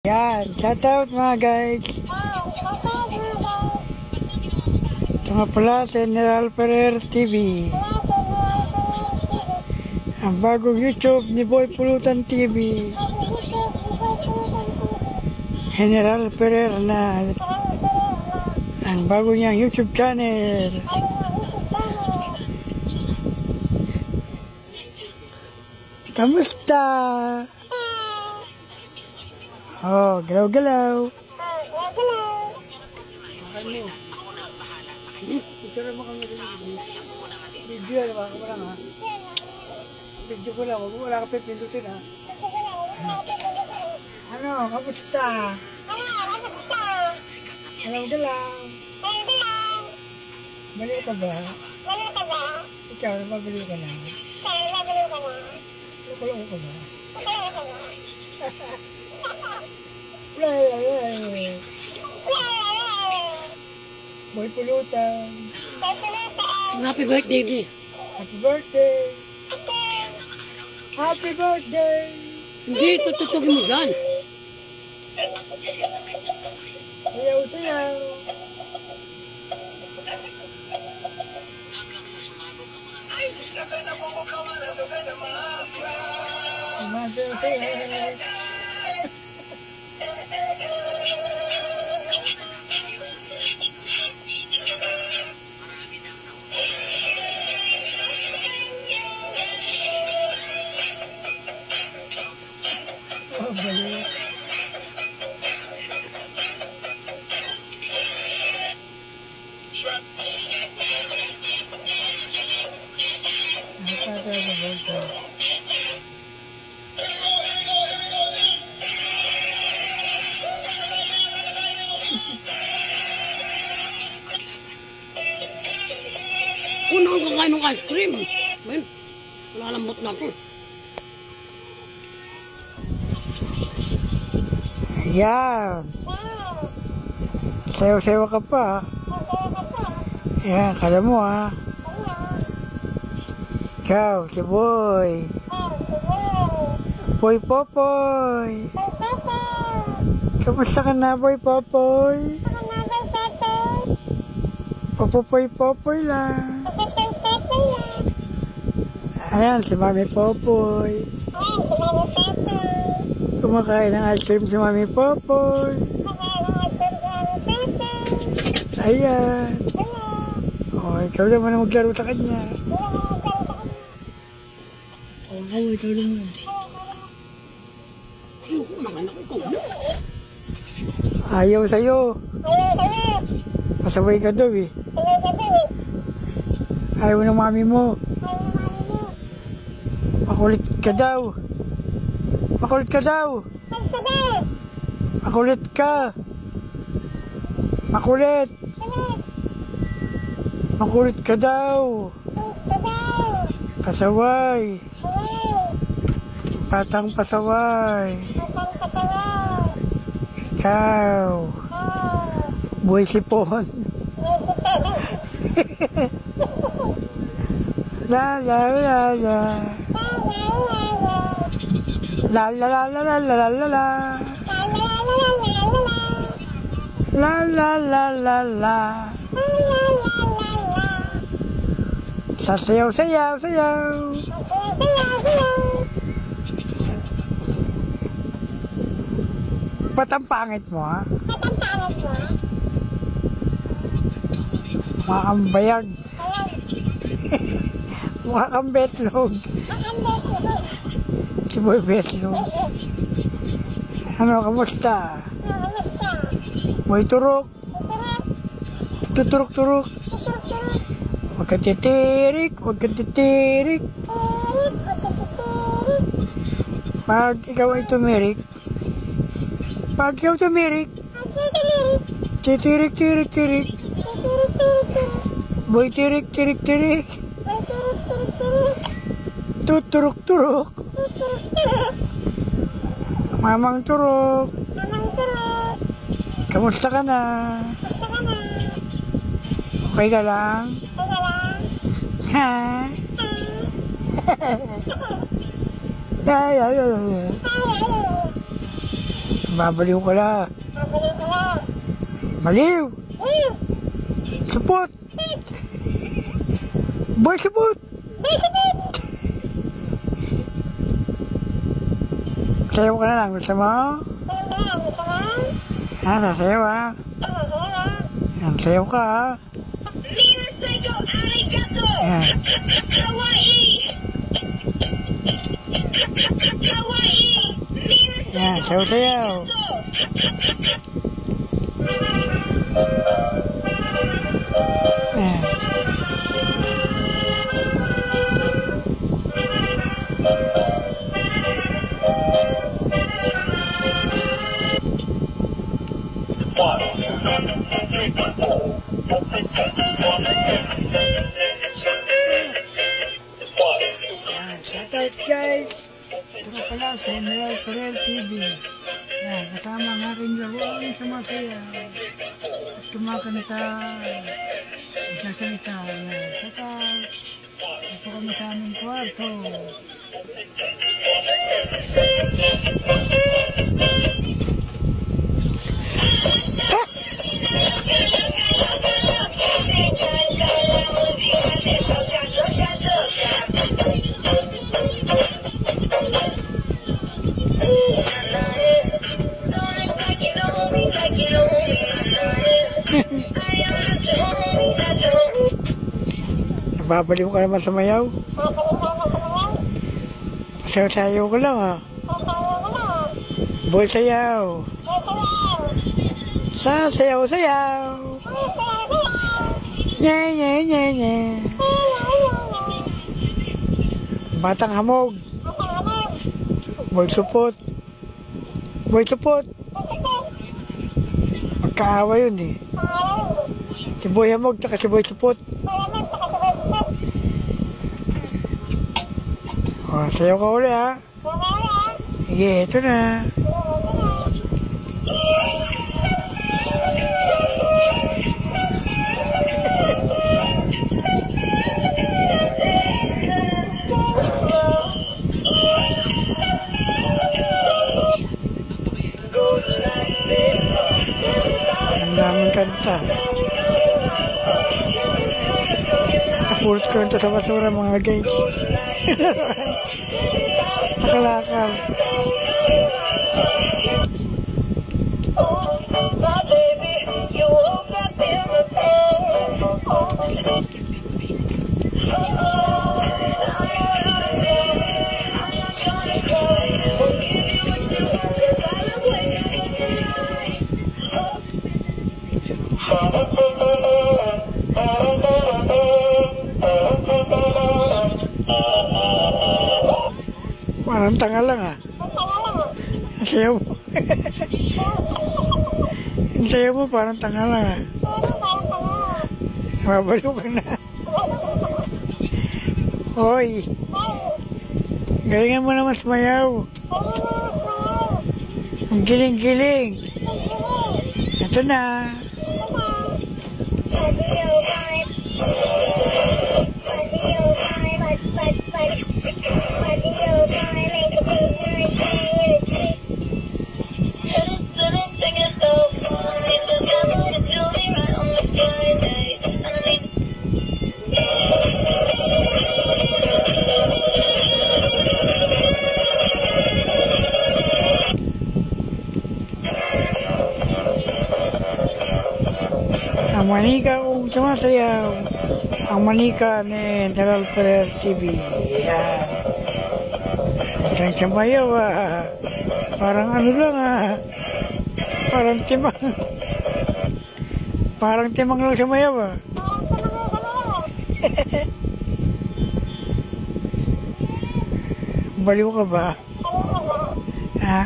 Yan, shout out mga guys. Ito nga pala si General Ferrer TV. Ang bagong YouTube ni Boy Pulutan TV. General Ferrer na ang bago niyang YouTube channel. Kamusta? Oh, galaw-galaw. Picture mo kami rin. Video yan, baka mo lang ha. Video ko lang, wala ka pipindutin ha. Ano, kamusta? Galaw-galaw. Baliw ka ba? Ikaw, nababaliw ka na. Nakulong ka ba? Boy Pulutan. Happy birthday, Dee. Happy birthday. Happy birthday. Hindi, tututugin mo dyan. Sayaw-sayaw. Sayaw-sayaw. Oh, balik. Una ang kakain ng ice cream. Man, lalambot na to. Yan. Sayaw-sayaw ka pa. Yan, kala mo ha. Ikaw, si Boy. Boy Popoy. Kamusta ka na, Boy Popoy? Popoy-popoy lang. Ayan, si Mami Popoy. Kumakain ng ice cream si Mami Popoy. Ayan. O, ikaw naman na maglaro sa kanya. O, ikaw naman. Ayaw sa'yo. Pasaway ka daw eh. Ayaw ng mami mo. Makulit ka daw. Makulit ka daw. Makulit ka. Makulit. Makulit ka daw. Pasaway. Patang pasaway. Ikaw. Buhay sipon. La la la la. La la la la la la la la. La la la la la. Sasayaw, sayaw, sayaw. Ba't ang pangit mo ha? Mukha kang bayag. Mukha kang betlog. Si Boy Betlog. Ano, kamusta? Boy Turok. Tuturok-turok. Huwag kang titirik. Huwag kang titirik. Pag ikaw ay tumirik. Pag ikaw tumirik. Titirik, tirik, tirik. Boy tirik, tirik, tirik. Tuturok-turok. Mamang turok. Kamusta ka na? Okay ka lang? Ha? Babaliw ka na. Baliw! Supot! Boy, supot! Sayaw ka na lang. Gusto mo? Ha? Sasayaw ha? Yan, sayaw ka ha? Yan. Yan, sayaw-sayaw. Yan. Shoutout guys! Ito pala sa General Perel TV. Yan, kasama ang aking laruan sa masaya. At kumakanta. Nagsasalita. Yan, shoutout. Ito kami sa aming kwarto. Babaliw ka naman sa mayaw. Sayaw ko lang ha. Boy sayaw. Sayaw. Nye. Batang hamog. Boy supot. Magkaawa yun eh. Si Boy hamog taka si Boy supot. Oh, sayaw ka uli ha. Sige, ito na. Ang daming kanta. Napulot ko ito sa basura mga guys. Nakalakal. Parang tanga lang ah. Ang sayaw mo. Ang sayaw mo parang tanga lang ah. Mabaliw ka na. Hoy. Galingan mo naman sumayaw. Ang giling-giling. Ito na. Ang manika kung sumasayaw. Ang manika ni General Perel TV. Yan. Ang sumayaw ah. Parang ano lang ah. Parang timang. Parang timang lang sumayaw ah. Baliw ka ba? Ha?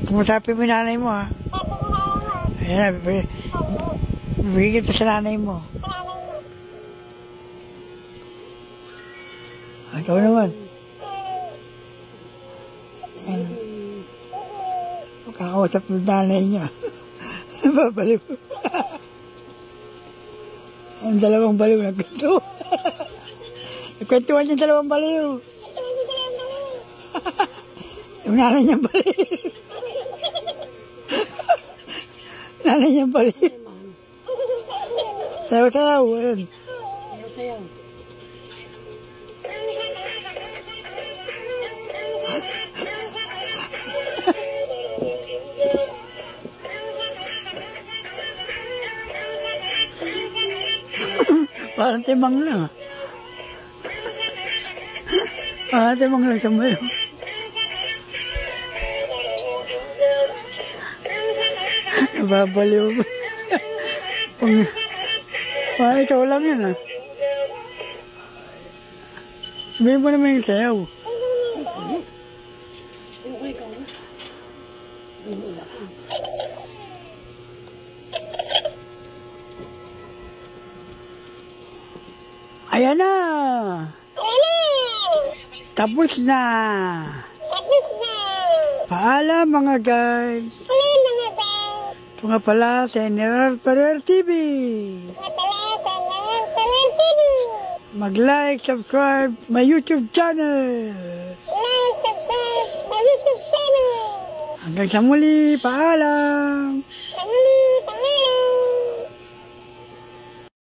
Kumusapin mo yung nanay mo ha? Ayan na, bigyan kita sa nanay mo. Ikaw naman. Kakausap yung nanay niya. Babaliw. Ang dalawang baliw nagkwento. Nagkwentuhan yung dalawang baliw. Yung nanay niyang baliw. nanay niya pala. Ay, man. Sayaw-sayaw. Ayun. Sayaw-sayaw. Parang timang lang. Parang timang lang siya mayo. Nababaliw ko. Parang ikaw lang yan ah. Sabihin mo naman yung sayaw. Yung ikaw. Yung iba. Ayan na! Tapos na! Paalam mga guys! Ito nga pala sa General Ferrer TV! Mag-like, subscribe my YouTube channel! Hanggang sa muli, paalam!